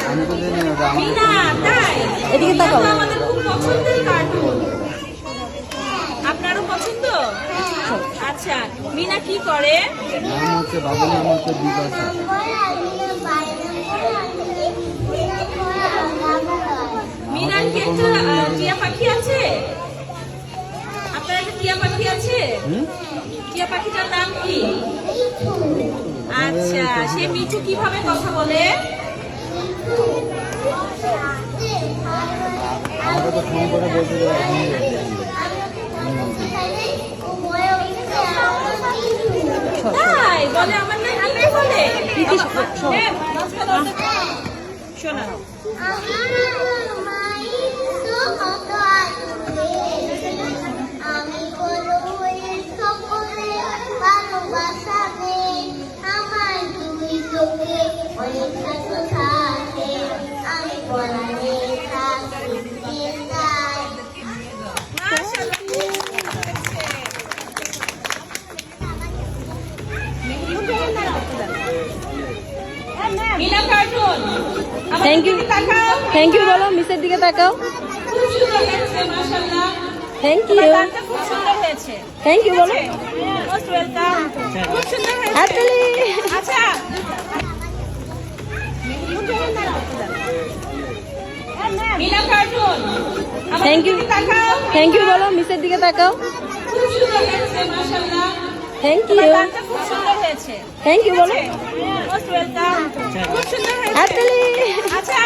মিনা, তাই? এদিকে তাকাও। মিনা তো আমাদের খুব পছন্দের কার্টুন। আপনারও পছন্দ? আচ্ছা, মিনা কি করে? নাম হচ্ছে বাবু, নাম হচ্ছে বিপাশা। মিনার কি একটা টিয়া পাখি আছে? আপনার একটা টিয়া পাখি আছে? টিয়া পাখিটার নাম কি? আচ্ছা, সে মিঠু কিভাবে কথা বলে? আমাকে তো ফোন করে বলতে তাই বলে, আমার নাম মিঠু বলে। শোনা আমি বড় হয়ে সকলে ভালোবাসাবে আমার দুই চোখে অনেক ছাত্র থাকে আমি বলারে থাকি Meena cartoon. Thank you, thank you বলো, মিসের দিকে তাকাও। খুব সুন্দর হয়েছে, মাশাআল্লাহ। থ্যাংক ইউ, তোমার গানটা খুব সুন্দর হয়েছে। থ্যাংক ইউ বলো। Most welcome. খুব সুন্দর হয়েছে। হাততালি। আচ্ছা, মিনা কার্টুন। থ্যাংক ইউ, তাকাও। থ্যাংক ইউ বলো, মিসের দিকে তাকাও। খুব সুন্দর হয়েছে, মাশাআল্লাহ। থ্যাংক তোমার ইউ, গানটা খুব সুন্দর হয়েছে। থ্যাংক ইউ বলো। Most welcome. খুব সুন্দর হয়েছে। হাততালি। আচ্ছা,